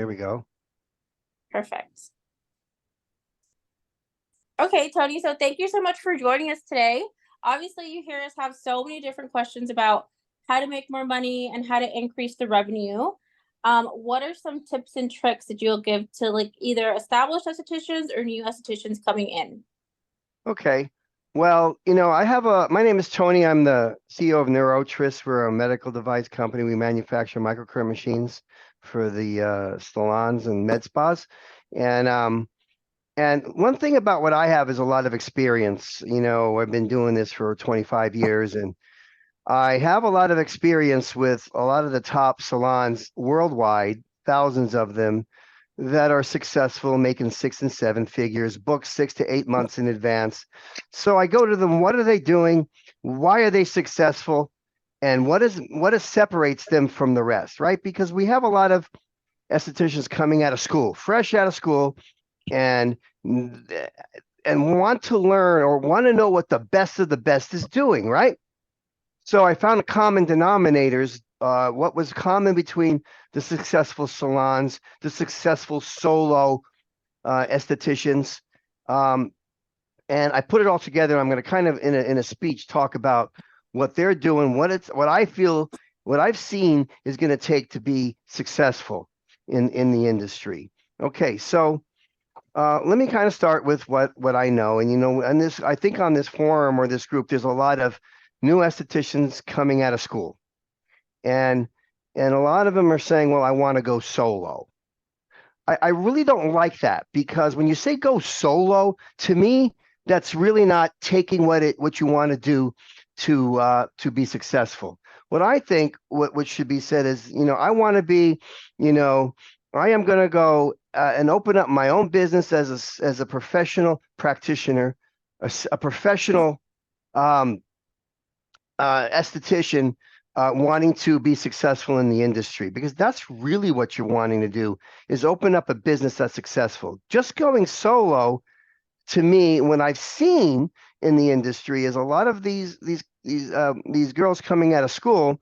There we go. Perfect. Okay, Tony, so thank you so much for joining us today. Obviously, you hear us have so many different questions about how to make more money and how to increase the revenue. What are some tips and tricks that you'll give to like either established estheticians or new estheticians coming in? Okay. Well, my name is Tony. I'm the CEO of Neurotris. We're a medical device company. We manufacture microcurrent machines for the salons and med spas. And one thing about what I have is a lot of experience. I've been doing this for 25 years, and I have a lot of experience with a lot of the top salons worldwide, thousands of them that are successful, making 6 and 7 figures, booked 6 to 8 months in advance. So I go to them, what are they doing? Why are they successful? And what separates them from the rest, right? Because we have a lot of estheticians coming out of school, fresh out of school, and want to learn or want to know what the best of the best is doing, right? So I found common denominators, what was common between the successful salons, the successful solo estheticians, and I put it all together. I'm going to kind of in a speech talk about what they're doing, what I feel, what I've seen is going to take to be successful in the industry. Okay, so let me kind of start with what I know, and I think on this forum or this group, there's a lot of new estheticians coming out of school, and a lot of them are saying, well, I want to go solo. I really don't like that, because when you say go solo, to me, that's really not taking what you want to do to be successful. What I think what should be said is, I want to be, I am going to go and open up my own business as a professional practitioner, a professional esthetician wanting to be successful in the industry, because that's really what you're wanting to do, is open up a business that's successful. Just going solo, to me, what I've seen in the industry is a lot of these girls coming out of school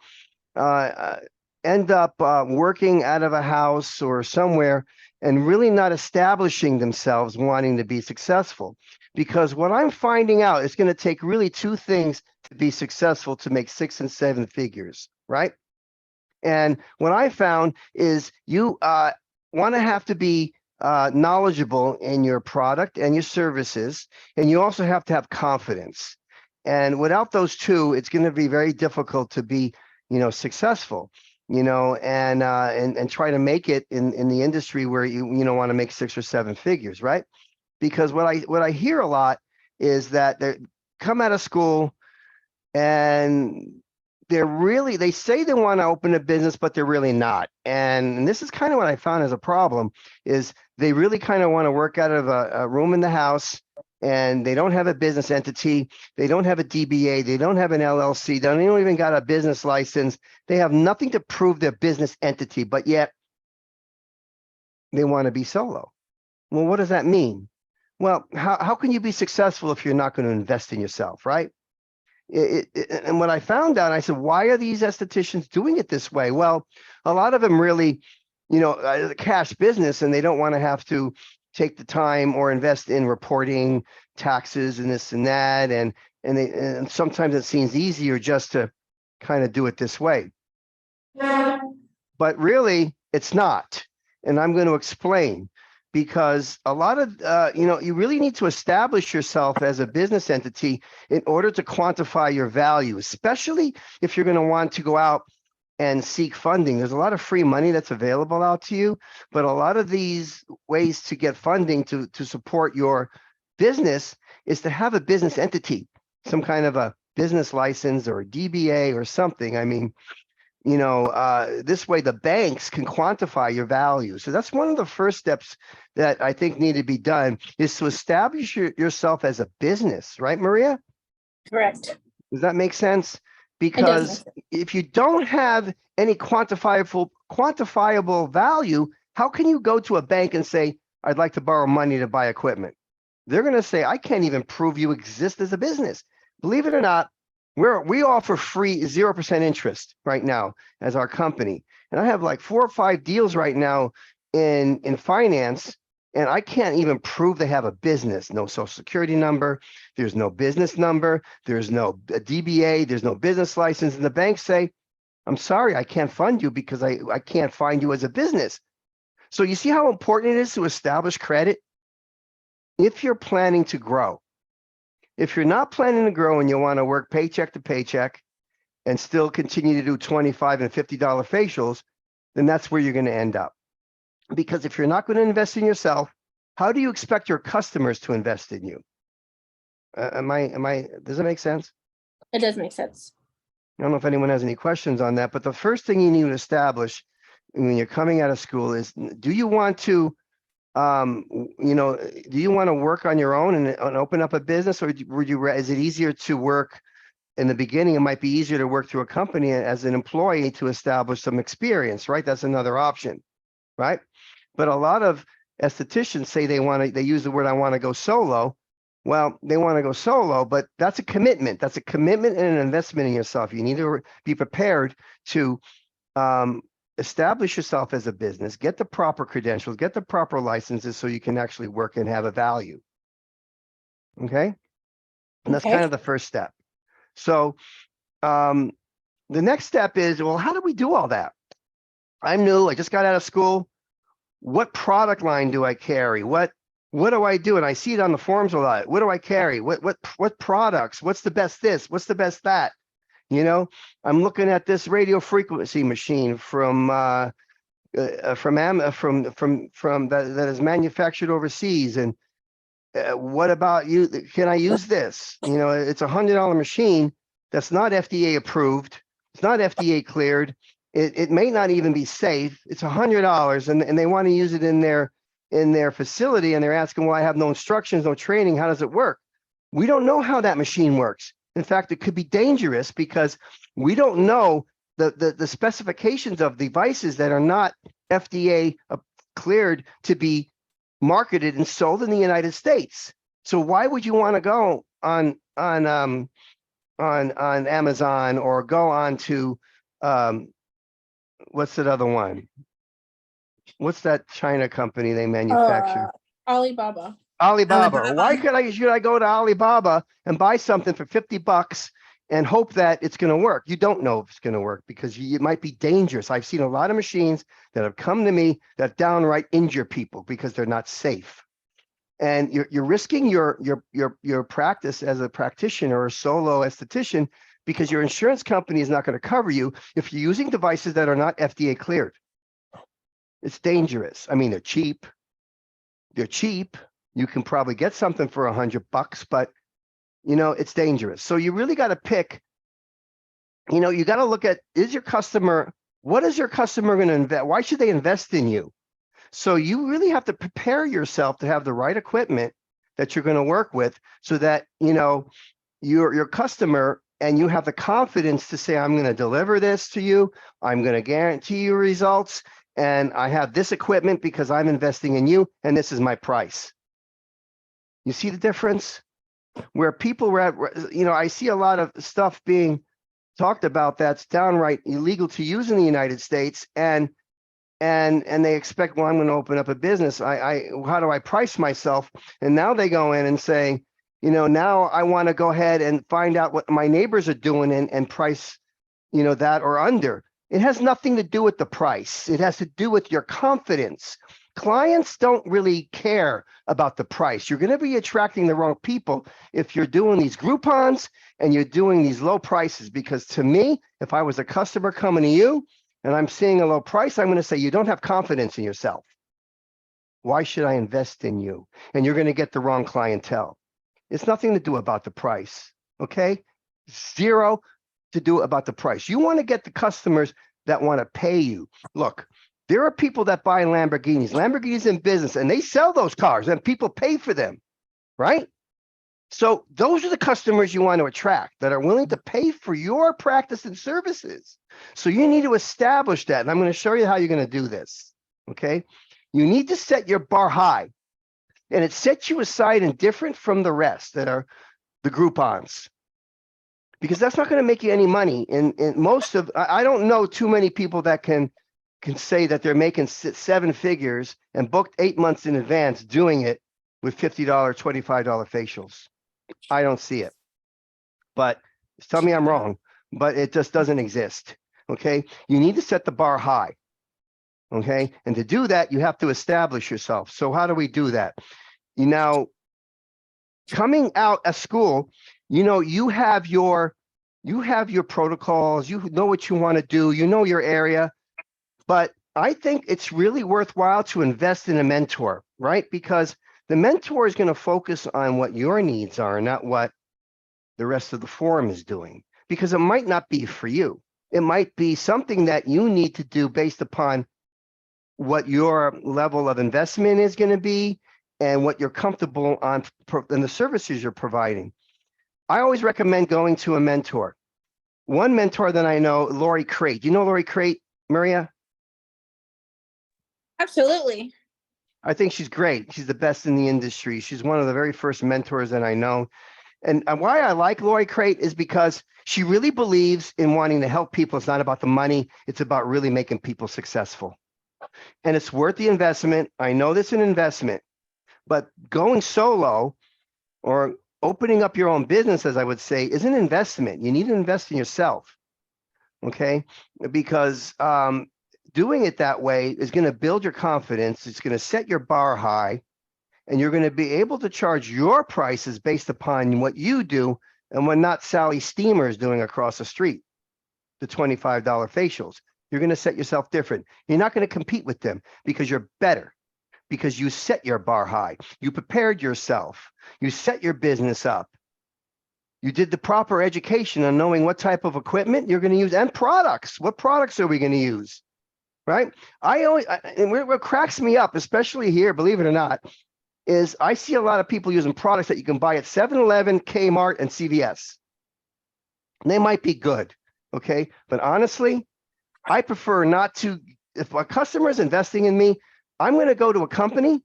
end up working out of a house or somewhere and really not establishing themselves wanting to be successful. Because what I'm finding out is going to take really 2 things to be successful, to make 6 and 7 figures, right? And what I found is you want to have to be knowledgeable in your product and your services, and you also have to have confidence. And without those 2, it's going to be very difficult to be, successful, and try to make it in the industry where you want to make 6 or 7 figures, right? Because what I hear a lot is that they come out of school and they say they want to open a business, but they're really not. And this is kind of what I found as a problem, is they really kind of want to work out of a room in the house, and they don't have a business entity. They don't have a DBA. They don't have an LLC. They don't even got a business license. They have nothing to prove their business entity, but yet they want to be solo. Well, what does that mean? Well, how can you be successful if you're not going to invest in yourself, right? And what I found out, I said, why are these estheticians doing it this way? Well, a lot of them really, cash business, and they don't want to have to take the time or invest in reporting taxes and this and that. And sometimes it seems easier just to kind of do it this way. But really, it's not. And I'm going to explain. Because a lot of, you really need to establish yourself as a business entity in order to quantify your value, especially if you're going to want to go out and seek funding. There's a lot of free money that's available out to you, but a lot of these ways to get funding to support your business is to have a business entity, some kind of a business license or a DBA or something. I mean, this way the banks can quantify your value. So that's one of the first steps that I think need to be done, is to establish yourself as a business, right, Maria? Correct. Does that make sense? Because if you don't have any quantifiable value, how can you go to a bank and say, I'd like to borrow money to buy equipment? They're going to say, I can't even prove you exist as a business. Believe it or not, we offer free 0% interest right now as our company. And I have like 4 or 5 deals right now in finance, and I can't even prove they have a business, no social security number, there's no business number, there's no DBA, there's no business license, and the banks say, I'm sorry, I can't fund you because I can't find you as a business. So you see how important it is to establish credit? If you're planning to grow, if you're not planning to grow and you want to work paycheck to paycheck and still continue to do $25 and $50 facials, then that's where you're going to end up. Because if you're not going to invest in yourself, how do you expect your customers to invest in you? Does that make sense? It does make sense. I don't know if anyone has any questions on that, but the first thing you need to establish when you're coming out of school is, do you want to, do you want to work on your own and open up a business, or is it easier to work in the beginning? It might be easier to work through a company as an employee to establish some experience, right? That's another option, right? But a lot of estheticians say they use the word, I want to go solo. Well, they want to go solo, but that's a commitment. That's a commitment and an investment in yourself. You need to be prepared to establish yourself as a business, get the proper credentials, get the proper licenses so you can actually work and have a value. Okay? And that's kind of the first step. So the next step is, well, how do we do all that? I'm new. I just got out of school. What product line do I carry? What do I do? And I see it on the forums a lot. What do I carry? What products? What's the best this? What's the best that? You know, I'm looking at this radio frequency machine from that is manufactured overseas. And what about you? Can I use this? You know, it's $100 machine that's not FDA approved. It's not FDA cleared. It may not even be safe. It's $100, and they want to use it in their facility, and they're asking, well, I have no instructions, no training. How does it work? We don't know how that machine works. In fact, it could be dangerous because we don't know the specifications of devices that are not FDA cleared to be marketed and sold in the United States. So why would you want to go on Amazon or go on to what's that other one? What's that China company they manufacture? Alibaba. Alibaba. Why should I go to Alibaba and buy something for $50 and hope that it's going to work? You don't know if it's going to work because it might be dangerous. I've seen a lot of machines that have come to me that downright injure people because they're not safe. And you're risking your practice as a practitioner or a solo esthetician because your insurance company is not going to cover you if you're using devices that are not FDA cleared. It's dangerous. I mean, they're cheap. They're cheap. You can probably get something for $100, but you know, it's dangerous. So you really got to pick, you know, you got to look at, what is your customer going to invest? Why should they invest in you? So you really have to prepare yourself to have the right equipment that you're going to work with so that, you know, your customer and you have the confidence to say, I'm going to deliver this to you. I'm going to guarantee you results. And I have this equipment because I'm investing in you. And this is my price. You see the difference? Where people were at, you know, I see a lot of stuff being talked about that's downright illegal to use in the United States. And they expect, well, I'm going to open up a business. How do I price myself? And now they go in and say, you know, now I want to go ahead and find out what my neighbors are doing and price, you know, that or under. It has nothing to do with the price. It has to do with your confidence. Clients don't really care about the price. You're going to be attracting the wrong people if you're doing these Groupons and you're doing these low prices. Because to me, if I was a customer coming to you and I'm seeing a low price, I'm going to say, you don't have confidence in yourself. Why should I invest in you? And you're going to get the wrong clientele. It's nothing to do about the price, okay? Zero to do about the price. You want to get the customers that want to pay you. Look, there are people that buy Lamborghinis. Lamborghinis in business, and they sell those cars, and people pay for them, right? So those are the customers you want to attract that are willing to pay for your practice and services. So you need to establish that, and I'm going to show you how you're going to do this, okay? You need to set your bar high, and it sets you aside and different from the rest that are the Groupons, because that's not going to make you any money. And most of, I don't know too many people that can can say that they're making 7 figures and booked 8 months in advance doing it with $50, $25 facials. I don't see it. But tell me I'm wrong, but it just doesn't exist. Okay. You need to set the bar high. Okay. And to do that, you have to establish yourself. So how do we do that? You know, coming out of school, you have your protocols, you know what you want to do, you know your area, but I think it's really worthwhile to invest in a mentor, right? Because the mentor is going to focus on what your needs are, not what the rest of the forum is doing, because it might not be for you. It might be something that you need to do based upon what your level of investment is going to be and what you're comfortable on and the services you're providing. I always recommend going to a mentor. One mentor that I know, Lori Crate. Do you know Lori Crate, Maria? Absolutely. I think she's great. She's the best in the industry. She's one of the very first mentors that I know. And why I like Lori Crate is because she really believes in wanting to help people. It's not about the money. It's about really making people successful. And it's worth the investment. I know this is an investment, but going solo or opening up your own business, as I would say, is an investment. You need to invest in yourself. Okay. Because doing it that way is going to build your confidence. It's going to set your bar high, and you're going to be able to charge your prices based upon what you do and what not Sally Steamer is doing across the street, the $25 facials. You're going to set yourself different. You're not going to compete with them because you're better, because you set your bar high. You prepared yourself. You set your business up. You did the proper education on knowing what type of equipment you're going to use and products. What products are we going to use? Right? And what cracks me up, especially here, believe it or not, is I see a lot of people using products that you can buy at 7-Eleven, Kmart, and CVS. And they might be good, okay? But honestly, I prefer not to. If a customer is investing in me, I'm going to go to a company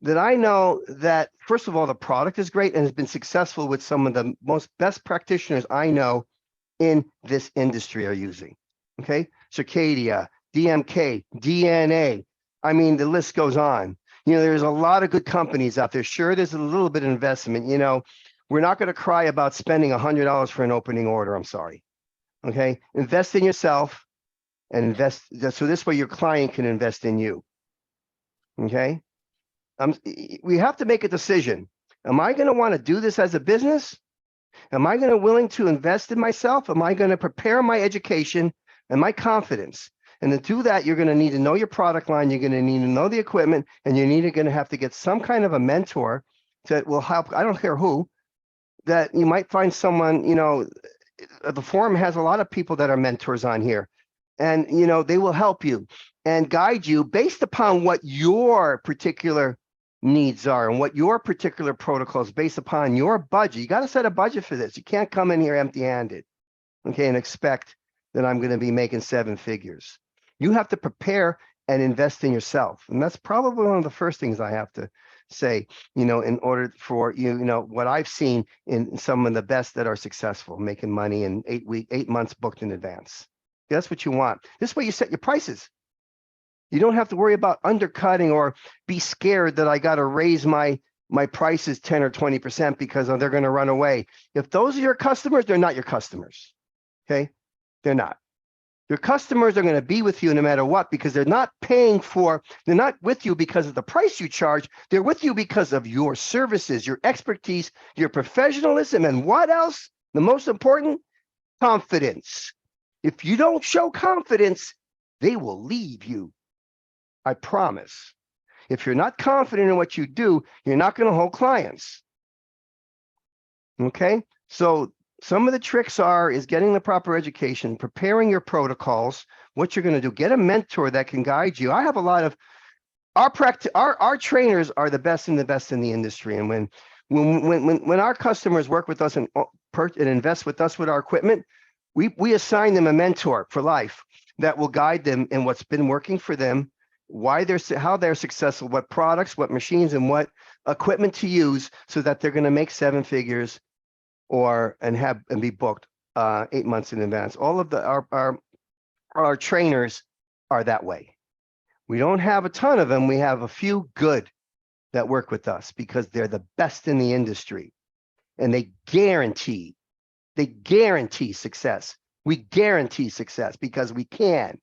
that I know that, first of all, the product is great and has been successful with some of the most best practitioners I know in this industry are using, okay? Circadia, DMK, DNA. I mean, the list goes on. There's a lot of good companies out there. Sure, there's a little bit of investment. We're not going to cry about spending $100 for an opening order. I'm sorry. Okay. Invest in yourself and invest. So this way your client can invest in you. Okay. We have to make a decision. Am I going to want to do this as a business? Am I going to willing to invest in myself? Am I going to prepare my education and my confidence? And to do that, you're going to need to know your product line. You're going to need to know the equipment, and you're going to have to get some kind of a mentor that will help. I don't care who, that you might find someone, the forum has a lot of people that are mentors on here, and, they will help you and guide you based upon what your particular needs are and what your particular protocols based upon your budget. You got to set a budget for this. You can't come in here empty-handed, okay, and expect that I'm going to be making 7 figures. You have to prepare and invest in yourself. And that's probably one of the first things I have to say, in order for, what I've seen in some of the best that are successful, making money in 8 months booked in advance. That's what you want. This way you set your prices. You don't have to worry about undercutting or be scared that I got to raise my prices 10 or 20% because they're going to run away. If those are your customers, they're not your customers. Okay? They're not. Your customers are going to be with you no matter what, because they're not with you because of the price you charge. They're with you because of your services, your expertise, your professionalism, and what else? The most important, confidence. If you don't show confidence, they will leave you. I promise. If you're not confident in what you do, you're not going to hold clients. Okay? So some of the tricks is getting the proper education, preparing your protocols, what you're going to do. Get a mentor that can guide you. I have a lot of our trainers are the best in the industry. And when our customers work with us and invest with us with our equipment, we assign them a mentor for life that will guide them in what's been working for them, how they're successful, what products, what machines, and what equipment to use so that they're going to make 7 figures and be booked 8 months in advance. All of our trainers are that way. We don't have a ton of them. We have a few good that work with us because they're the best in the industry, and they guarantee success. We guarantee success because we can,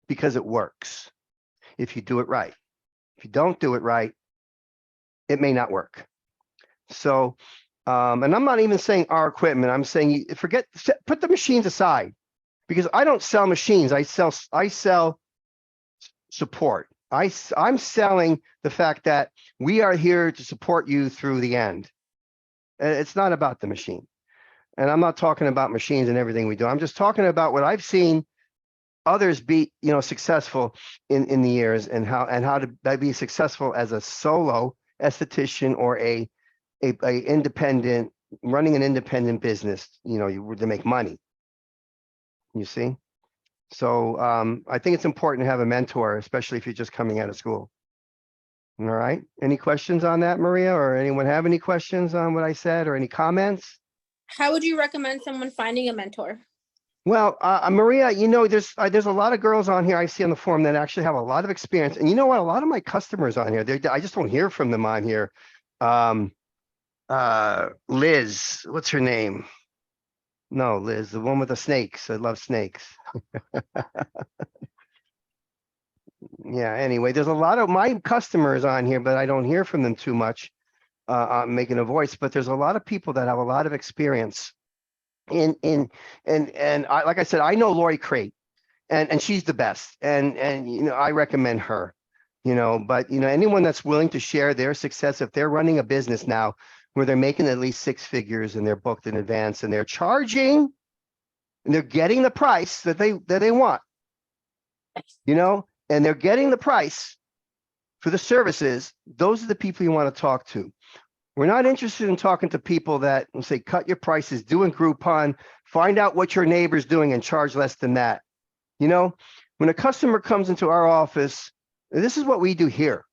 because it works. If you do it right. If you don't do it right, it may not work. So, and I'm not even saying our equipment. I'm saying put the machines aside, because I don't sell machines. I sell support. I'm selling the fact that we are here to support you through the end. It's not about the machine. And I'm not talking about machines and everything we do. I'm just talking about what I've seen others be, successful in the years, and how to be successful as a solo esthetician or a independent, running an independent business, to make money. You see? So I think it's important to have a mentor, especially if you're just coming out of school. All right. Any questions on that, Maria, or anyone have any questions on what I said, or any comments? How would you recommend someone finding a mentor? Well, Maria, there's a lot of girls on here I see on the forum that actually have a lot of experience. And you know what? A lot of my customers on here, I just don't hear from them on here. Liz, what's her name? No, Liz, the one with the snakes. I love snakes. Yeah, anyway, there's a lot of my customers on here, but I don't hear from them too much, making a voice. But there's a lot of people that have a lot of experience. And like I said, I know Lori Crate, and she's the best. And I recommend her. But anyone that's willing to share their success, if they're running a business now where they're making at least 6 figures and they're booked in advance and they're charging and they're getting the price that they want, and they're getting the price for the services, those are the people you want to talk to. We're not interested in talking to people that say, cut your prices, do a Groupon, find out what your neighbor's doing and charge less than that. When a customer comes into our office, this is what we do here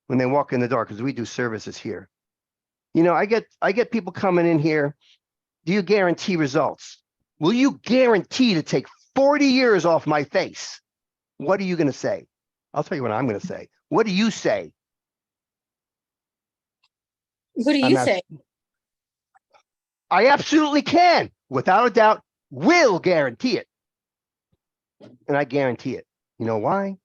when they walk in the door, because we do services here. I get people coming in here. Do you guarantee results? Will you guarantee to take 40 years off my face? What are you going to say? I'll tell you what I'm going to say. What do you say? What do you say? I absolutely can, without a doubt, will guarantee it. And I guarantee it. You know why? I'm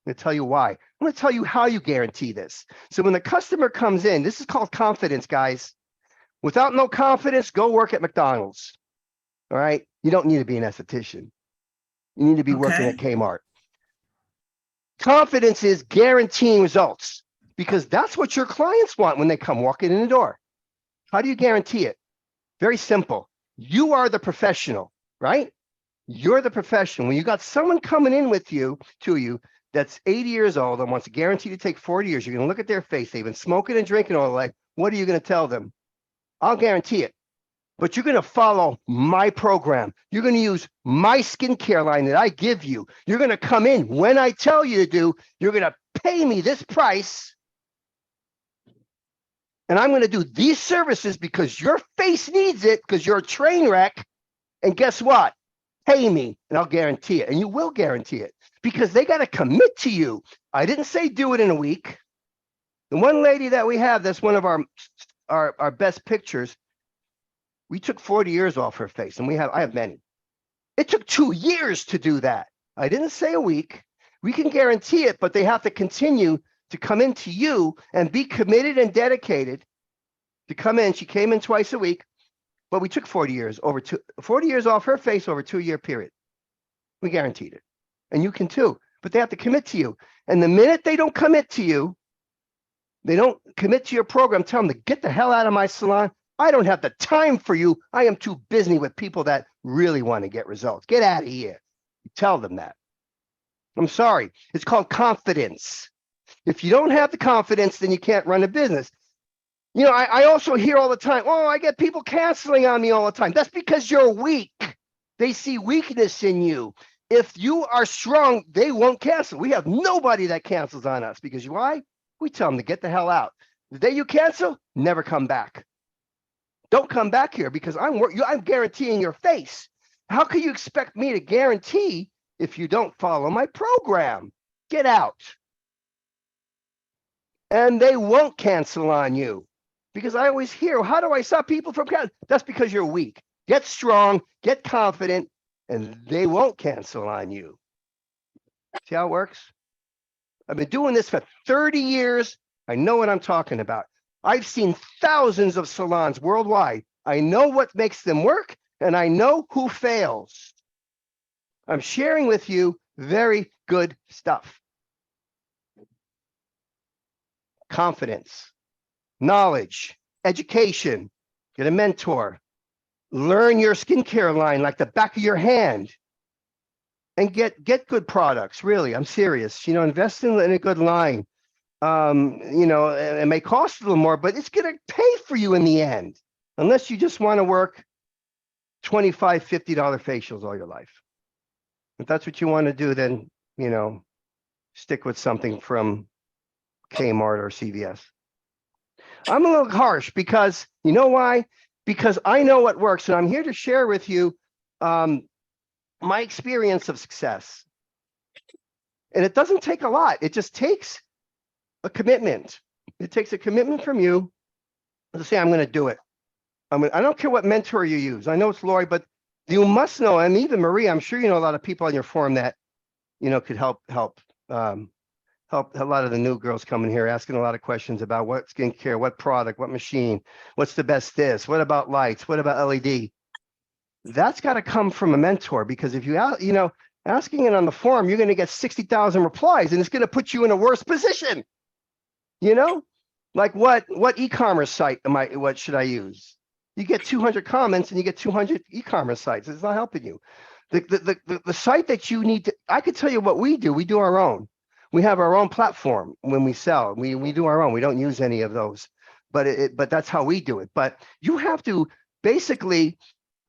going to tell you why. I'm going to tell you how you guarantee this. So when the customer comes in, this is called confidence, guys. Without no confidence, go work at McDonald's. All right? You don't need to be an esthetician. You need to be working at Kmart. Confidence is guaranteeing results, because that's what your clients want when they come walking in the door. How do you guarantee it? Very simple. You are the professional, right? You're the professional. When you got someone coming in to you that's 80 years old and wants to guarantee to take 40 years, you're going to look at their face. They've been smoking and drinking all life. What are you going to tell them? I'll guarantee it. But you're going to follow my program. You're going to use my skincare line that I give you. You're going to come in when I tell you to do. You're going to pay me this price. And I'm going to do these services because your face needs it, because you're a train wreck. And guess what? Pay me and I'll guarantee it. And you will guarantee it, because they got to commit to you. I didn't say do it in a week. The one lady that we have, that's one of our best pictures, we took 40 years off her face, and I have many. It took 2 years to do that. I didn't say a week. We can guarantee it, but they have to continue to come into you and be committed and dedicated to come in. She came in twice a week, but we took 40 years off her face over a 2-year period. We guaranteed it. And you can too, but they have to commit to you. And the minute they don't commit to you, they don't commit to your program, tell them to get the hell out of my salon. I don't have the time for you. I am too busy with people that really want to get results. Get out of here. You tell them that. I'm sorry. It's called confidence. If you don't have the confidence, then you can't run a business. I also hear all the time, oh, I get people canceling on me all the time. That's because you're weak. They see weakness in you. If you are strong, they won't cancel. We have nobody that cancels on us, because why? We tell them to get the hell out. The day you cancel, never come back. Don't come back here, because I'm guaranteeing your face. How can you expect me to guarantee if you don't follow my program. Get out. And they won't cancel on you. Because I always hear, how do I stop people from canceling? That's because you're weak. Get strong, get confident, and they won't cancel on you. See how it works? I've been doing this for 30 years. I know what I'm talking about. I've seen thousands of salons worldwide. I know what makes them work, and I know who fails. I'm sharing with you very good stuff. Confidence, knowledge, education, get a mentor, learn your skincare line like the back of your hand, and get good products. Really, I'm serious. Invest in a good line. It may cost a little more, but it's going to pay for you in the end, unless you just want to work $25, $50 facials all your life. If that's what you want to do, then, stick with something from Kmart or CVS. I'm a little harsh because, you know why? Because I know what works, and I'm here to share with you my experience of success. And it doesn't take a lot. It just takes a commitment. It takes a commitment from you to say, I'm going to do it. I don't care what mentor you use. I know it's Lori, but you must know, and even Marie, I'm sure you know a lot of people on your forum that, could help a lot of the new girls coming here asking a lot of questions about what skincare, what product, what machine, what's the best this, what about lights, what about LED? That's got to come from a mentor, because if asking it on the forum, you're going to get 60,000 replies, and it's going to put you in a worse position. Like what e-commerce site what should I use? You get 200 comments and you get 200 e-commerce sites. It's not helping you. The site that you need to, I could tell you what we do. We do our own. We have our own platform when we sell. We do our own. We don't use any of those, but that's how we do it. But you have to basically,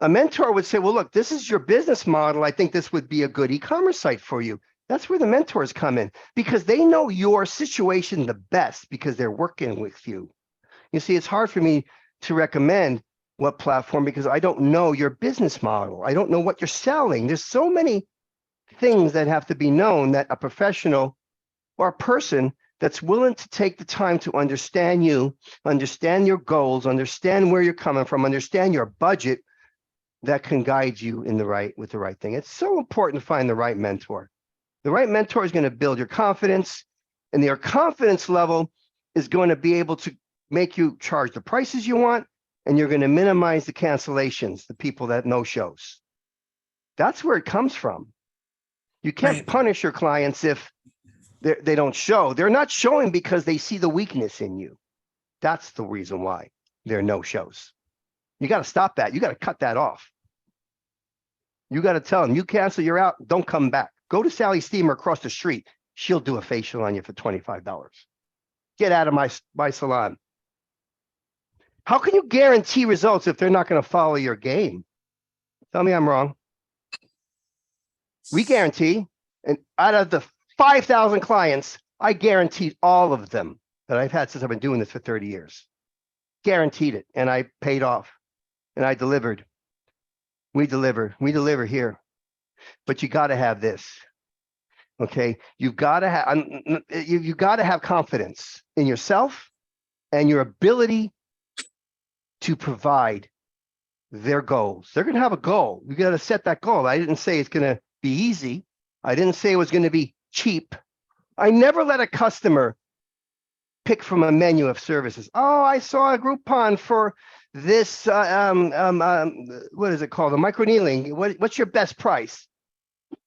a mentor would say, well, look, this is your business model. I think this would be a good e-commerce site for you. That's where the mentors come in, because they know your situation the best because they're working with you. You see, it's hard for me to recommend what platform because I don't know your business model. I don't know what you're selling. There's so many things that have to be known that a professional or a person that's willing to take the time to understand you, understand your goals, understand where you're coming from, understand your budget, that can guide you with the right thing. It's so important to find the right mentor. The right mentor is going to build your confidence, and your confidence level is going to be able to make you charge the prices you want, and you're going to minimize the cancellations, the people that no shows. That's where it comes from. You can't punish your clients if they don't show. They're not showing because they see the weakness in you. That's the reason why there are no shows. You got to stop that. You got to cut that off. You got to tell them, you cancel, you're out, don't come back. Go to Sally Steamer across the street. She'll do a facial on you for $25. Get out of my salon. How can you guarantee results if they're not going to follow your game? Tell me I'm wrong. We guarantee, and out of the 5,000 clients, I guaranteed all of them that I've had since I've been doing this for 30 years. Guaranteed it, and I paid off, and I delivered. We deliver here. But you got to have this, okay? You've got to have confidence in yourself and your ability to provide their goals. They're going to have a goal. You got to set that goal. I didn't say it's going to be easy. I didn't say it was going to be cheap. I never let a customer pick from a menu of services. Oh, I saw a Groupon for this, what is it called? A microneedling. What's your best price?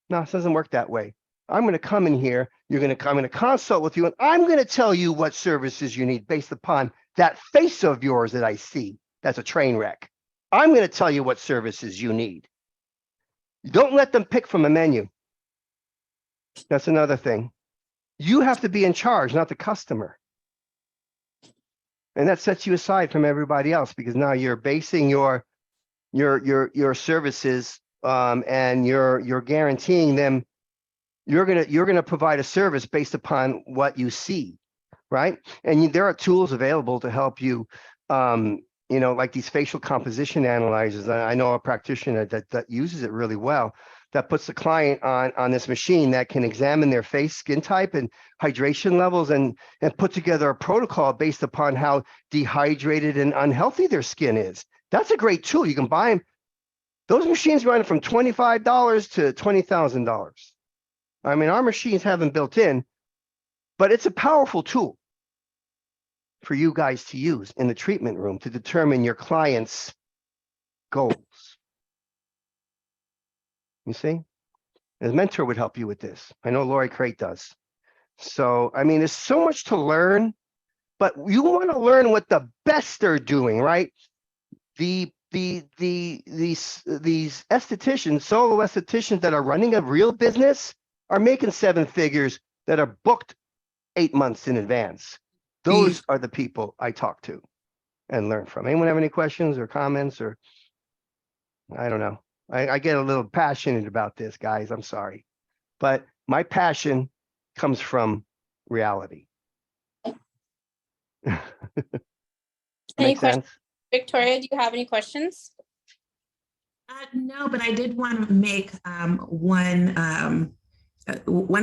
No, it doesn't work that way. I'm going to come in here. I'm going to consult with you, and I'm going to tell you what services you need based upon that face of yours that I see. That's a train wreck. I'm going to tell you what services you need. Don't let them pick from a menu. That's another thing. You have to be in charge, not the customer. And that sets you aside from everybody else, because now you're basing your services and you're guaranteeing them. You're gonna provide a service based upon what you see, right? And there are tools available to help you. Like these facial composition analyzers. I know a practitioner that uses it really well. that puts the client on this machine that can examine their face, skin type, and hydration levels, and put together a protocol based upon how dehydrated and unhealthy their skin is. That's a great tool. You can buy them. Those machines run from $25 to $20,000. I mean, our machines have them built in, but it's a powerful tool for you guys to use in the treatment room to determine your client's goals. You see? A mentor would help you with this. I know Lori Crate does. So, I mean, there's so much to learn, but you want to learn what the best are doing, right? These estheticians, solo estheticians that are running a real business are making 7 figures that are booked 8 months in advance. Those are the people I talk to and learn from. Anyone have any questions or comments, or I don't know. I get a little passionate about this, guys. I'm sorry, but my passion comes from reality. Any Make questions? sense? Victoria, do you have any questions? No, but I did want to make one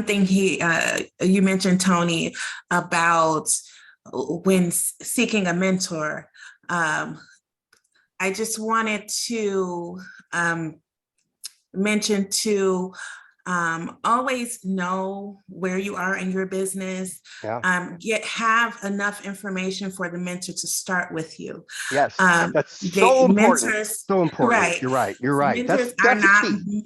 thing you mentioned, Tony, about when seeking a mentor. I just wanted to mention to always know where you are in your business. Yeah. Have enough information for the mentor to start with you. Yes, that's so important. Mentors, So important. right? You're right. You're right. Mentors That's are not key.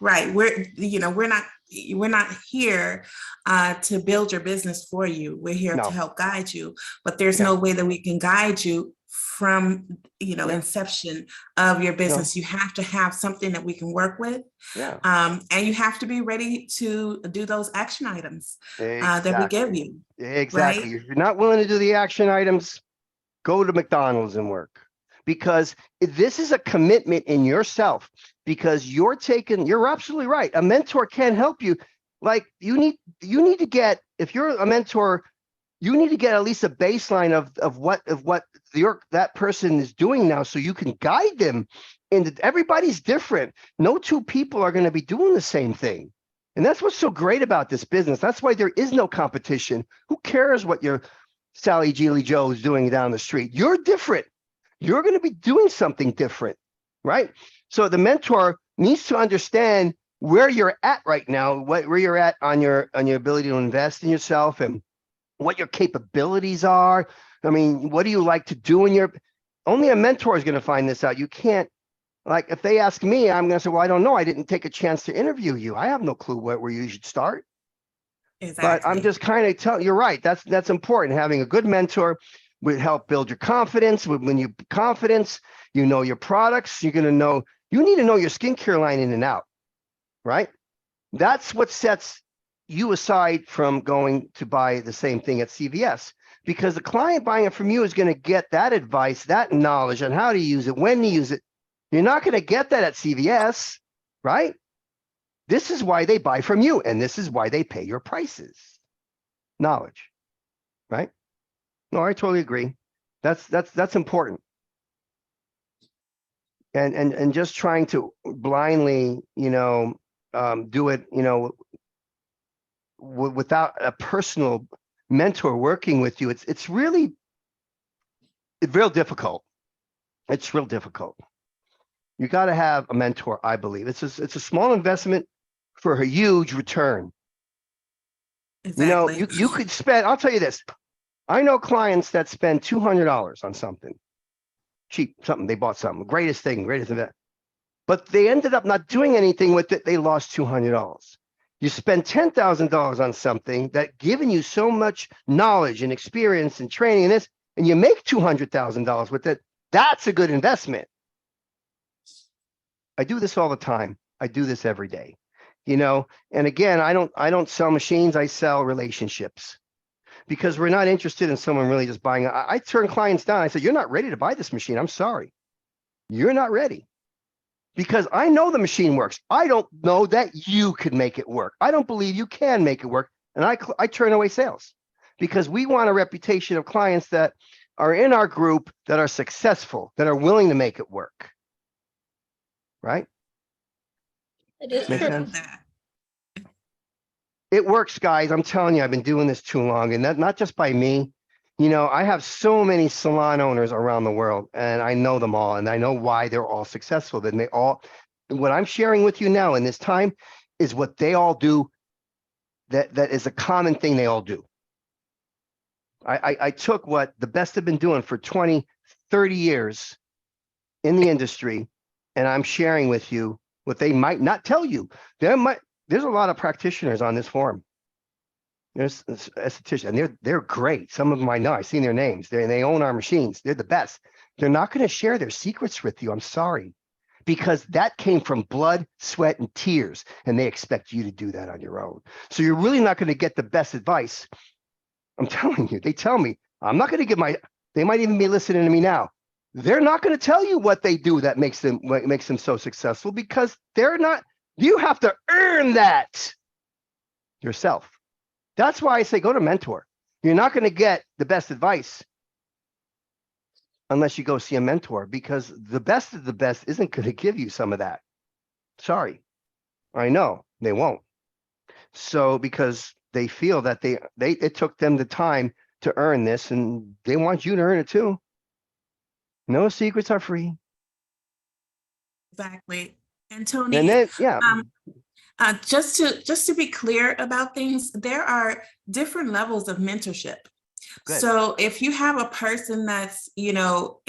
right. We're not here to build your business for you. We're here to help guide you. But there's no way that we can guide you from inception of your business. You have to have something that we can work with. And you have to be ready to do those action items that we give you. Exactly. Right? If you're not willing to do the action items, go to McDonald's and work, because this is a commitment in yourself, because you're absolutely right. A mentor can help you. Like you need to get, if you're a mentor, you need to get at least a baseline of what that person is doing now, so you can guide them. And everybody's different. No two people are going to be doing the same thing. And that's what's so great about this business. That's why there is no competition. Who cares what your Sally Geely Joe is doing down the street? You're different. You're going to be doing something different, right? So the mentor needs to understand where you're at right now, where you're at on your ability to invest in yourself, and what your capabilities are. I mean, what do you like to do only a mentor is going to find this out. You can't, like, if they ask me, I'm going to say, well, I don't know. I didn't take a chance to interview you. I have no clue where you should start. Exactly. But I'm just kind of telling you're right. That's important. Having a good mentor would help build your confidence. When you confidence, you know your products. You need to know your skincare line in and out, right? That's what sets you aside from going to buy the same thing at CVS, because the client buying it from you is going to get that advice, that knowledge on how to use it, when to use it. You're not going to get that at CVS, right? This is why they buy from you, and this is why they pay your prices. Knowledge, right? No, I totally agree. That's important. And just trying to blindly, do it, without a personal mentor working with you, it's real difficult. It's real difficult. You got to have a mentor, I believe. It's a small investment for a huge return. Exactly. You could spend, I'll tell you this. I know clients that spend $200 on something cheap, something they bought, something greatest event, but they ended up not doing anything with it. They lost $200. You spend $10,000 on something that given you so much knowledge and experience and training in this, and you make $200,000 with it. That's a good investment. I do this all the time. I do this every day, and again, I don't sell machines. I sell relationships, because we're not interested in someone really just buying. I turn clients down. I said, you're not ready to buy this machine. I'm sorry. You're not ready. Because I know the machine works. I don't know that you could make it work. I don't believe you can make it work. And I turn away sales, because we want a reputation of clients that are in our group, that are successful, that are willing to make it work. Right? It is Make true. sense? It works, guys. I'm telling you, I've been doing this too long, and that not just by me. You know, I have so many salon owners around the world, and I know them all, and I know why they're all successful. Then they all, what I'm sharing with you now in this time is what they all do. That is a common thing they all do. I took what the best have been doing for 20, 30 years in the industry, and I'm sharing with you what they might not tell you. There's a lot of practitioners on this forum. There's estheticians, and they're great. Some of them I know. I've seen their names. They own our machines. They're the best. They're not going to share their secrets with you. I'm sorry, because that came from blood, sweat, and tears, and they expect you to do that on your own. So you're really not going to get the best advice. I'm telling you. They tell me I'm not going to give my. They might even be listening to me now. They're not going to tell you what they do that makes them so successful, because they're not. You have to earn that yourself. That's why I say go to mentor. You're not going to get the best advice unless you go see a mentor, because the best of the best isn't going to give you some of that. Sorry. I know they won't. So because they feel that it took them the time to earn this, and they want you to earn it too. No secrets are free. Exactly. And Tony, And then, yeah. Just to be clear about things, there are different levels of mentorship. Good. So if you have a person that's, you know,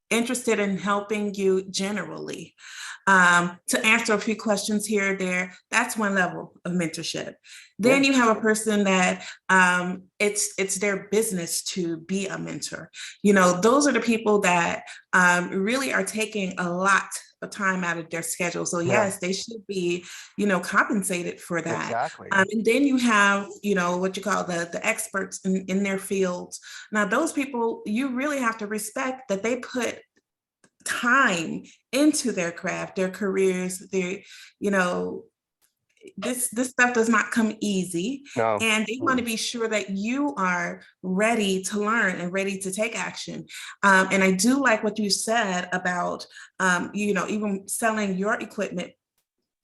interested in helping you generally, to answer a few questions here or there, that's one level of mentorship. Then you have a person that it's their business to be a mentor. You know, those are the people that really are taking a lot of time out of their schedule. So yes, they should be, you know, compensated for that. Exactly. And then you have, you know, what you call the experts in their fields. Now, those people, you really have to respect that they put time into their craft, their careers, their, you know, this stuff does not come easy. No. And they want to be sure that you are ready to learn and ready to take action. And I do like what you said about, you know, even selling your equipment.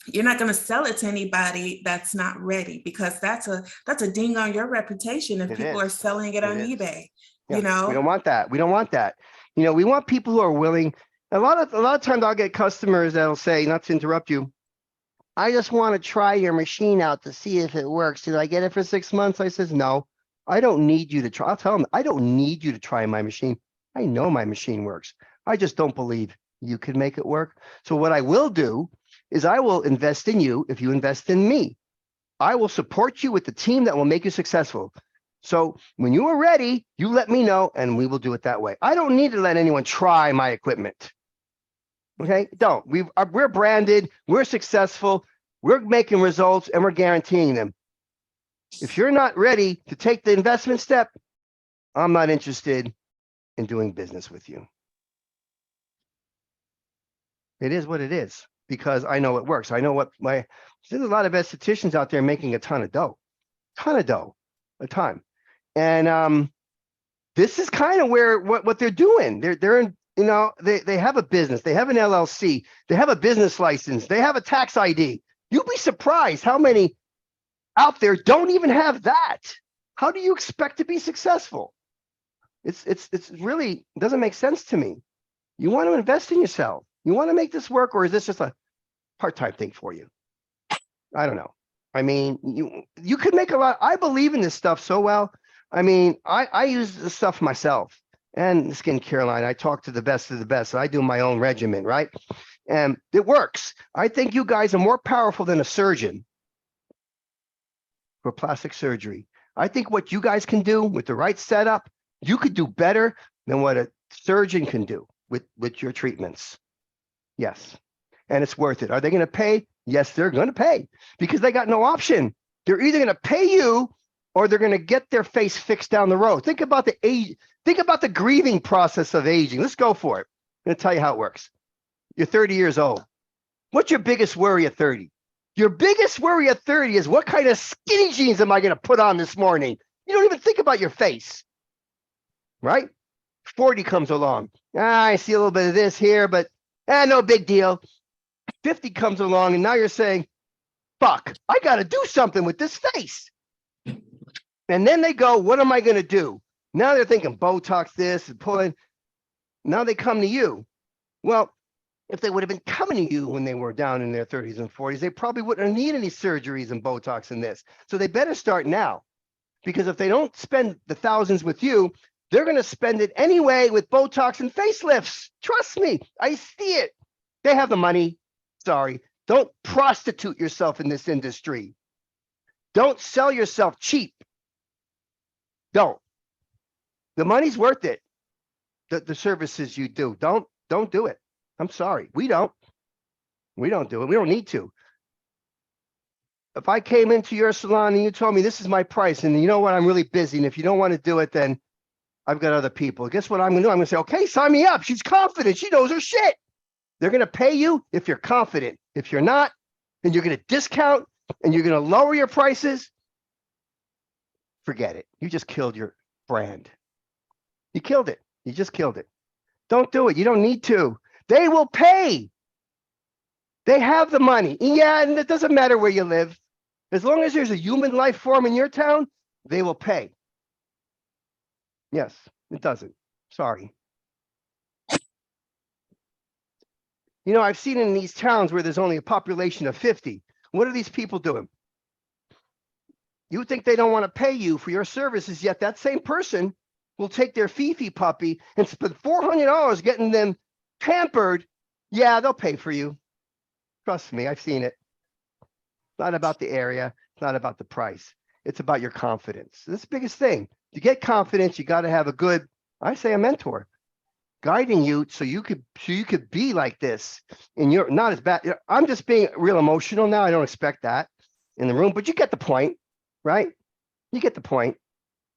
You're not going to sell it to anybody that's not ready, because that's a ding on your reputation if people are selling it on eBay. Yeah. You know, we don't want that. We don't want that. You know, we want people who are willing. A lot of times I'll get customers that'll say, not to interrupt you, I just want to try your machine out to see if it works. Did I get it for 6 months? I says, no, I don't need you to try. I'll tell them, I don't need you to try my machine. I know my machine works. I just don't believe you can make it work. So what I will do is I will invest in you if you invest in me. I will support you with the team that will make you successful. So when you are ready, you let me know and we will do it that way. I don't need to let anyone try my equipment. Okay, don't. We're branded, we're successful, we're making results, and we're guaranteeing them. If you're not ready to take the investment step, I'm not interested in doing business with you. It is what it is, because I know it works. I know there's a lot of estheticians out there making a ton of dough, a ton. And this is kind of where what they're doing. They're in. You know, they have a business, they have an LLC, they have a business license, they have a tax ID. You'll be surprised how many out there don't even have that. How do you expect to be successful? It's really doesn't make sense to me. You want to invest in yourself. You want to make this work, or is this just a part-time thing for you? I don't know. I mean, you could make a lot. I believe in this stuff so well. I mean, I use this stuff myself. And the skincare line, I talk to the best of the best. I do my own regimen, right? And it works. I think you guys are more powerful than a surgeon for plastic surgery. I think what you guys can do with the right setup, you could do better than what a surgeon can do with your treatments. Yes. And it's worth it. Are they going to pay? Yes, they're going to pay, because they got no option. They're either going to pay you or they're going to get their face fixed down the road. Think about the age. Think about the grieving process of aging. Let's go for it. I'm going to tell you how it works. You're 30 years old. What's your biggest worry at 30? Your biggest worry at 30 is, what kind of skinny jeans am I going to put on this morning? You don't even think about your face, right? 40 comes along. I see a little bit of this here, but no big deal. 50 comes along and now you're saying, fuck, I got to do something with this face. And then they go, what am I going to do? Now they're thinking Botox this and pulling. Now they come to you. Well, if they would have been coming to you when they were down in their 30s and 40s, they probably wouldn't need any surgeries and Botox and this. So they better start now, because if they don't spend the thousands with you, they're going to spend it anyway with Botox and facelifts. Trust me, I see it. They have the money. Sorry. Don't prostitute yourself in this industry. Don't sell yourself cheap. Don't. The money's worth it. The services you do. Don't do it. I'm sorry. We don't do it. We don't need to. If I came into your salon and you told me this is my price, and you know what, I'm really busy, and if you don't want to do it, then I've got other people. Guess what I'm going to do? I'm going to say, okay, sign me up. She's confident. She knows her shit. They're going to pay you if you're confident. If you're not, then you're going to discount and you're going to lower your prices. Forget it. You just killed your brand. You killed it. You just killed it. Don't do it. You don't need to. They will pay. They have the money. Yeah, and it doesn't matter where you live. As long as there's a human life form in your town, they will pay. Yes, it doesn't. Sorry. You know, I've seen in these towns where there's only a population of 50. What are these people doing? You think they don't want to pay you for your services, yet that same person will take their Fifi puppy and spend $400 getting them pampered. Yeah, they'll pay for you. Trust me, I've seen it. It's not about the area. It's not about the price. It's about your confidence. That's the biggest thing. To get confidence, you got to have a good, I say a mentor, guiding you so you could be like this. And you're not as bad. I'm just being real emotional now. I don't expect that in the room, but you get the point, right? You get the point.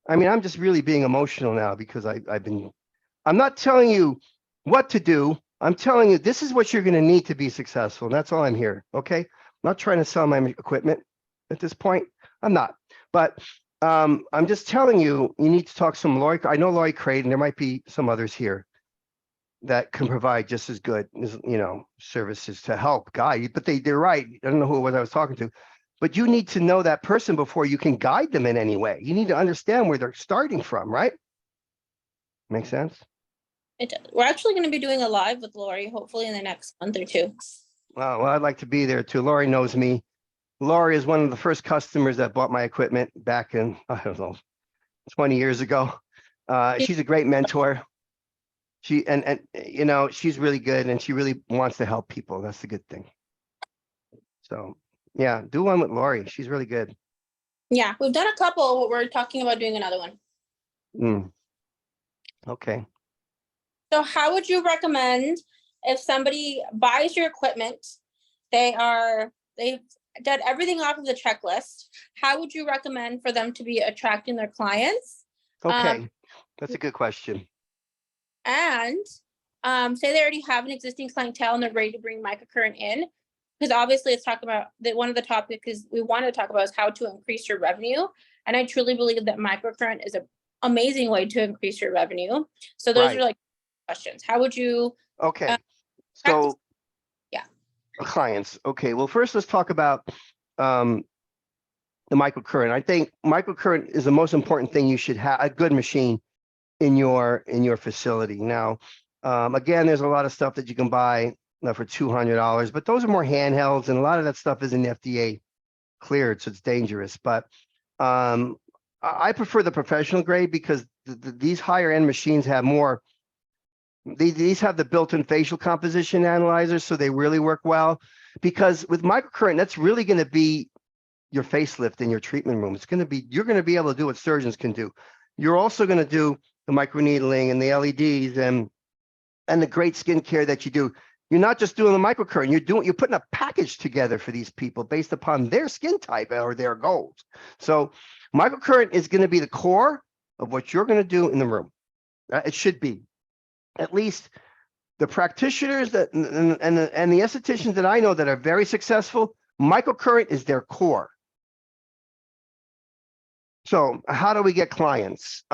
I mean, I'm just really being emotional now because I'm not telling you what to do. I'm telling you, this is what you're going to need to be successful. And that's all I'm here. Okay. I'm not trying to sell my equipment at this point. I'm not, but I'm just telling you, you need to talk to some Lori. I know Lori Craig, and there might be some others here that can provide just as good as, services to help guide you, but they're right. I don't know who it was I was talking to, but you need to know that person before you can guide them in any way. You need to understand where they're starting from, right? Make sense? We're actually going to be doing a live with Lori, hopefully in the next month or two. Well, I'd like to be there too. Lori knows me. Lori is one of the first customers that bought my equipment back in, I don't know, 20 years ago. She's a great mentor. She's really good, and she really wants to help people. That's the good thing. So yeah, do one with Lori. She's really good. Yeah, we've done a couple. We're talking about doing another one. Okay. So how would you recommend if somebody buys your equipment, they've done everything off of the checklist, how would you recommend for them to be attracting their clients? Okay, that's a good question. And say they already have an existing clientele and they're ready to bring microcurrent in, because obviously it's talking about that one of the topics we want to talk about is how to increase your revenue. And I truly believe that microcurrent is an amazing way to increase your revenue. So those are like questions. How would you? Okay, so yeah, clients. Okay, well, first let's talk about the microcurrent. I think microcurrent is the most important thing. You should have a good machine in your facility. Now, again, there's a lot of stuff that you can buy for $200, but those are more handhelds, and a lot of that stuff isn't FDA cleared, so it's dangerous. But I prefer the professional grade because these higher end machines have more. These have the built-in facial composition analyzers, so they really work well. Because with microcurrent, that's really going to be your facelift in your treatment room. You're going to be able to do what surgeons can do. You're also going to do the microneedling and the LEDs and the great skincare that you do. You're not just doing the microcurrent. You're putting a package together for these people based upon their skin type or their goals. So microcurrent is going to be the core of what you're going to do in the room. It should be. At least the practitioners and the estheticians that I know that are very successful, microcurrent is their core. So how do we get clients?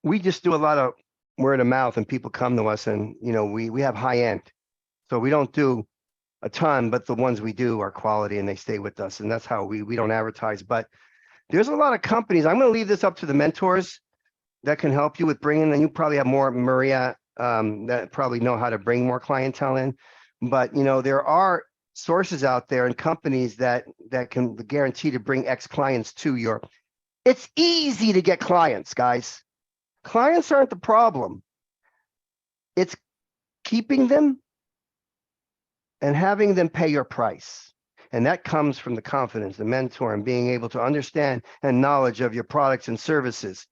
We just do a lot of word of mouth and people come to us, and, you know, we have high end. So we don't do a ton, but the ones we do are quality and they stay with us. And that's how we don't advertise. But there's a lot of companies. I'm going to leave this up to the mentors that can help you with bringing, and you probably have more, Maria, that probably know how to bring more clientele in. But, you know, there are sources out there and companies that can guarantee to bring X clients to your, it's easy to get clients, guys. Clients aren't the problem. It's keeping them and having them pay your price. And that comes from the confidence, the mentor, and being able to understand and knowledge of your products and services.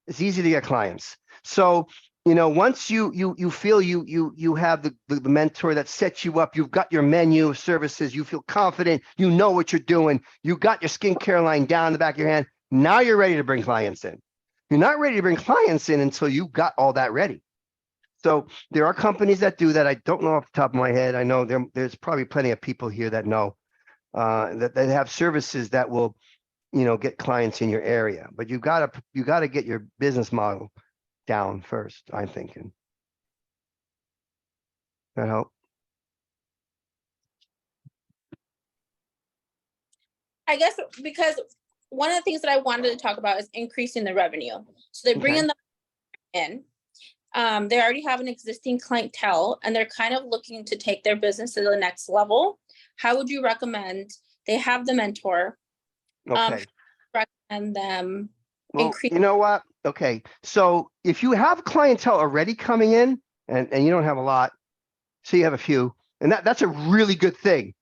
It's easy to get clients. So, you know, once you feel you have the mentor that sets you up, you've got your menu of services, you feel confident, you know what you're doing, you got your skincare line down in the back of your hand. Now you're ready to bring clients in. You're not ready to bring clients in until you've got all that ready. So there are companies that do that. I don't know off the top of my head. I know there's probably plenty of people here that know that have services that will, you know, get clients in your area. But you gotta get your business model down first, I'm thinking. That help? I guess because one of the things that I wanted to talk about is increasing the revenue. So they're bringing them in. They already have an existing clientele and they're kind of looking to take their business to the next level. How would you recommend they have the mentor? Okay. Recommend them increase. You know what? Okay. So if you have clientele already coming in and you don't have a lot, so you have a few, and that's a really good thing.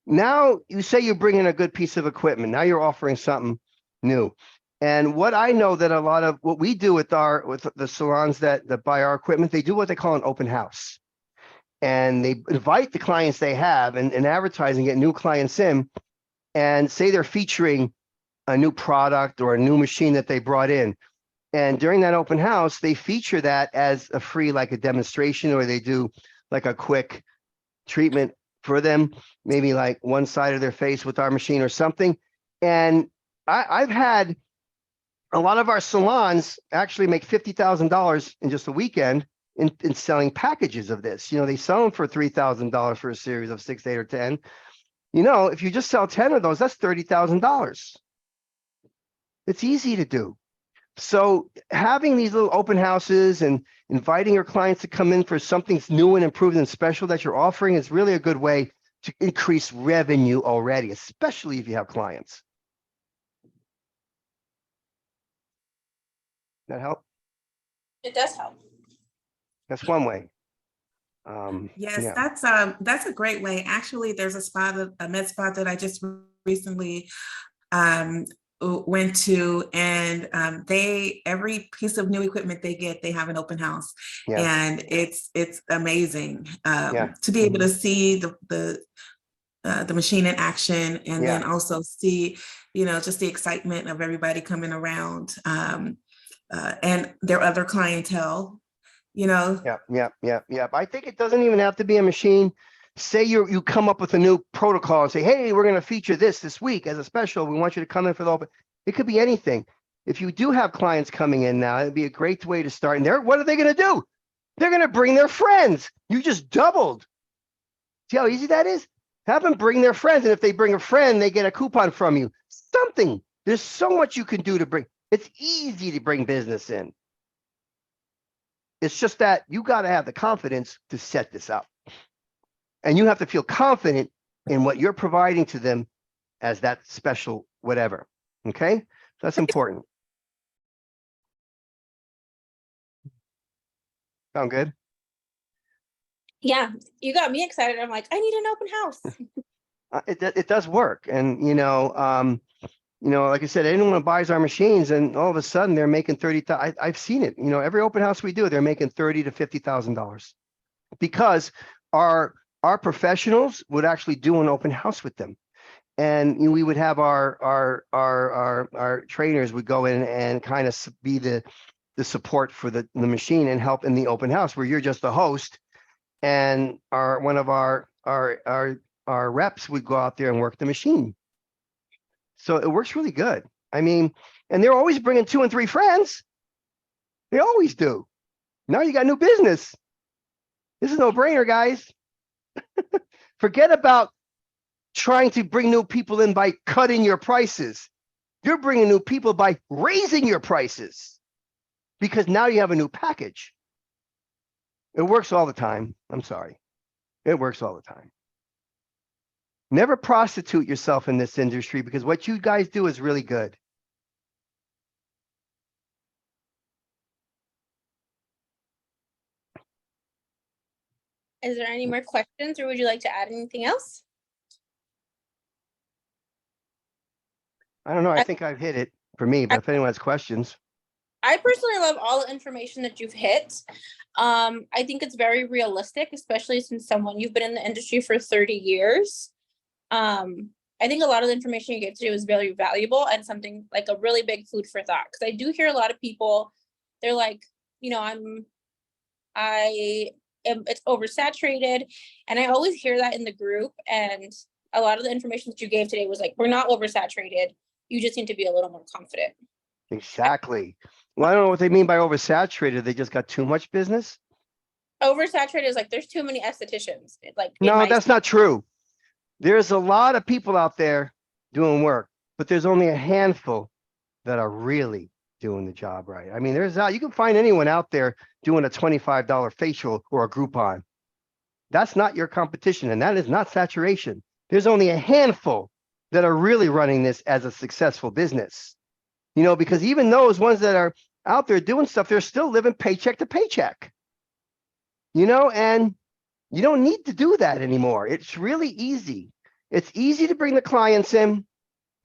Now you say you bring in a good piece of equipment. Now you're offering something new. And what I know that a lot of what we do with the salons that buy our equipment, they do what they call an open house. And they invite the clients they have and advertising, get new clients in, and say they're featuring a new product or a new machine that they brought in. And during that open house, they feature that as a free, like a demonstration, or they do like a quick treatment for them, maybe like one side of their face with our machine or something. And I've had a lot of our salons actually make $50,000 in just a weekend in selling packages of this. You know, they sell them for $3,000 for a series of 6, 8, or 10. You know, if you just sell 10 of those, that's $30,000. It's easy to do. So having these little open houses and inviting your clients to come in for something new and improved and special that you're offering is really a good way to increase revenue already, especially if you have clients. That help? It does help. That's one way. Yes, yeah. That's a great way. Actually, there's a med spa that I just recently went to, and every piece of new equipment they get, they have an open house. Yeah. And it's amazing to be able to see the machine in action, and then also see, you know, just the excitement of everybody coming around, and their other clientele, you know. Yeah. I think it doesn't even have to be a machine. Say you come up with a new protocol and say, hey, we're going to feature this week as a special. We want you to come in for the open. It could be anything. If you do have clients coming in now, it'd be a great way to start. And what are they going to do? They're going to bring their friends. You just doubled. See how easy that is? Have them bring their friends. And if they bring a friend, they get a coupon from you. Something. There's so much you can do to bring. It's easy to bring business in. It's just that you got to have the confidence to set this up. And you have to feel confident in what you're providing to them as that special whatever. Okay? That's important. Sound good? Yeah, you got me excited. I'm like, I need an open house. It does work. And, you know, like I said, anyone who buys our machines and all of a sudden they're making $30,000. I've seen it. You know, every open house we do, they're making $30,000 to $50,000 because our professionals would actually do an open house with them. And we would have our trainers would go in and kind of be the support for the machine and help in the open house, where you're just the host, and one of our reps would go out there and work the machine. So it works really good. I mean, and they're always bringing 2 and 3 friends. They always do. Now you got new business. This is no brainer, guys. Forget about trying to bring new people in by cutting your prices. You're bringing new people by raising your prices because now you have a new package. It works all the time. I'm sorry. It works all the time. Never prostitute yourself in this industry because what you guys do is really good. Is there any more questions, or would you like to add anything else? I don't know. I think I've hit it for me, but if anyone has questions. I personally love all the information that you've hit. I think it's very realistic, especially since you've been in the industry for 30 years. I think a lot of the information you gave today was very valuable and something like a really big food for thought. Because I do hear a lot of people, they're like, you know, it's oversaturated. And I always hear that in the group. And a lot of the information that you gave today was like, we're not oversaturated. You just need to be a little more confident. Exactly. Well, I don't know what they mean by oversaturated. They just got too much business. Oversaturated is like, there's too many estheticians. No, that's not true. There's a lot of people out there doing work, but there's only a handful that are really doing the job right. I mean, you can find anyone out there doing a $25 facial or a Groupon. That's not your competition, and that is not saturation. There's only a handful that are really running this as a successful business. You know, because even those ones that are out there doing stuff, they're still living paycheck to paycheck. You know, and you don't need to do that anymore. It's really easy. It's easy to bring the clients in.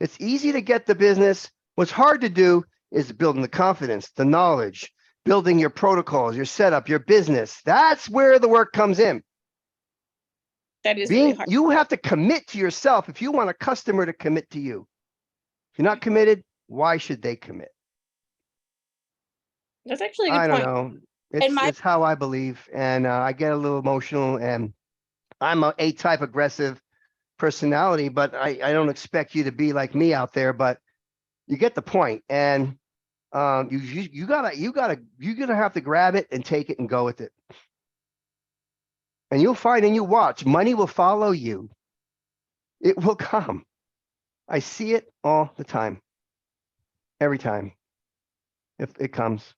It's easy to get the business. What's hard to do is building the confidence, the knowledge, building your protocols, your setup, your business. That's where the work comes in. That is really hard. You have to commit to yourself if you want a customer to commit to you. If you're not committed, why should they commit? That's actually a good point. I don't know. It's how I believe, and I get a little emotional, and I'm a A-type aggressive personality, but I don't expect you to be like me out there, but you get the point. And you gotta have to grab it and take it and go with it. And you'll find, and you watch, money will follow you. It will come. I see it all the time. Every time. If it comes.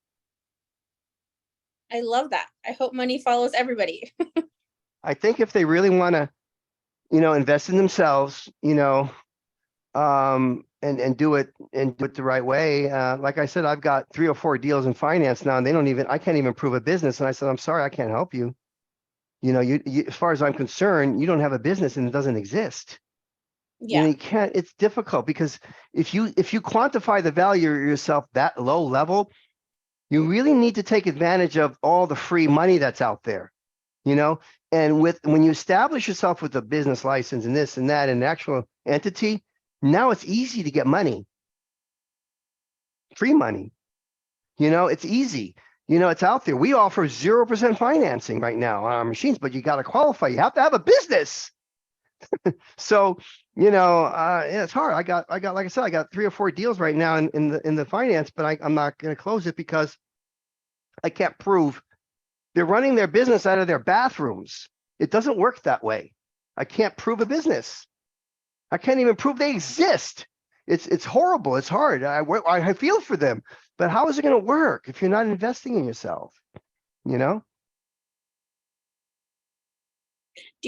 I love that. I hope money follows everybody. I think if they really want to, invest in themselves, and do it the right way. Like I said, I've got 3 or 4 deals in finance now, and I can't even prove a business. And I said, I'm sorry, I can't help you. You as far as I'm concerned, you don't have a business and it doesn't exist. Yeah. You can't, it's difficult because if you quantify the value of yourself that low level, you really need to take advantage of all the free money that's out there, and when you establish yourself with a business license and this and that and an actual entity, now it's easy to get money, free money. It's easy. It's out there. We offer 0% financing right now on our machines, but you got to qualify. You have to have a business. So, it's hard. I got, like I said, I got 3 or 4 deals right now in the finance, but I'm not going to close it because I can't prove they're running their business out of their bathrooms. It doesn't work that way. I can't prove a business. I can't even prove they exist. It's horrible. It's hard. I feel for them, but how is it going to work if you're not investing in yourself? Do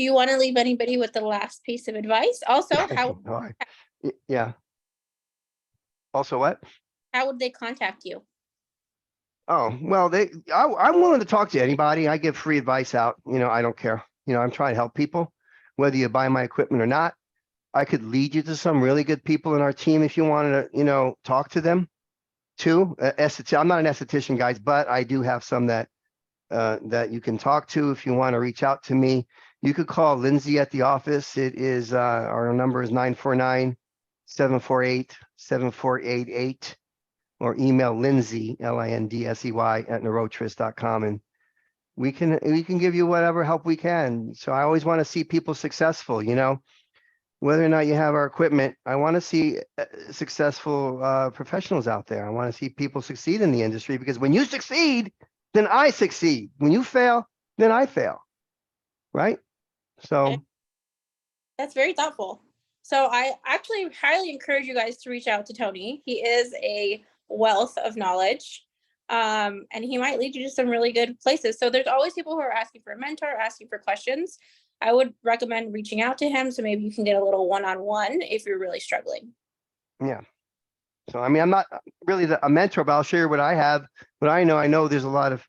you want to leave anybody with the last piece of advice? Also, yeah. Also what? How would they contact you? Oh, well, I'm willing to talk to anybody. I give free advice out. I don't care. I'm trying to help people, whether you buy my equipment or not. I could lead you to some really good people in our team if you wanted to, talk to them too. I'm not an esthetician, guys, but I do have some that you can talk to if you want to reach out to me. You could call Lindsay at the office. It is our number is 949-748-7488, or email Lindsay, Lindsey, at neurotris.com, and we can give you whatever help we can. So I always want to see people successful, whether or not you have our equipment. I want to see successful professionals out there. I want to see people succeed in the industry, because when you succeed, then I succeed. When you fail, then I fail. Right? So that's very thoughtful. So I actually highly encourage you guys to reach out to Tony. He is a wealth of knowledge. And he might lead you to some really good places. So there's always people who are asking for a mentor, asking for questions. I would recommend reaching out to him so maybe you can get a little one-on-one if you're really struggling. Yeah. So, I mean, I'm not really a mentor, but I'll share what I have, what I know. I know there's a lot of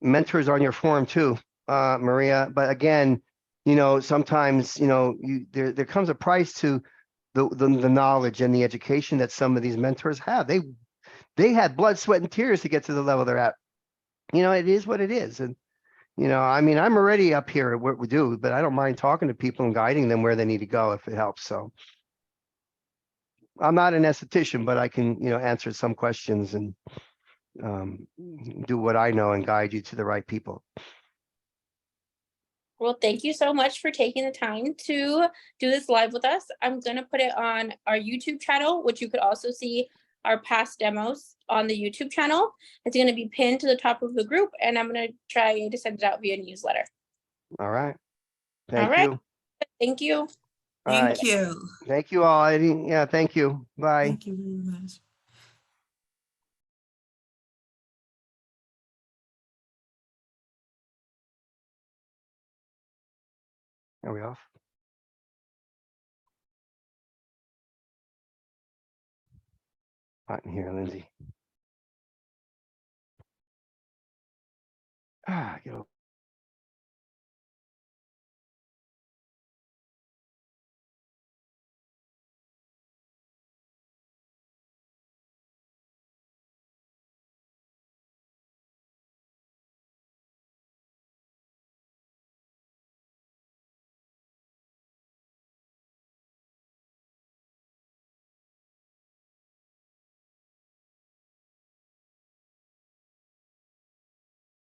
mentors on your forum too, Maria. But again, you know, sometimes, you know, there comes a price to the knowledge and the education that some of these mentors have. They had blood, sweat, and tears to get to the level they're at. You know, it is what it is. And, you know, I mean, I'm already up here at what we do, but I don't mind talking to people and guiding them where they need to go if it helps. So I'm not an esthetician, but I can, you know, answer some questions and do what I know and guide you to the right people. Well, thank you so much for taking the time to do this live with us. I'm going to put it on our YouTube channel, which you could also see our past demos on the YouTube channel. It's going to be pinned to the top of the group, and I'm going to try to send it out via newsletter. All right. Thank you. Thank you. Thank you. Thank you all. Yeah, thank you. Bye. Thank you very much. Are we off? Button here, Lindsay. Get over.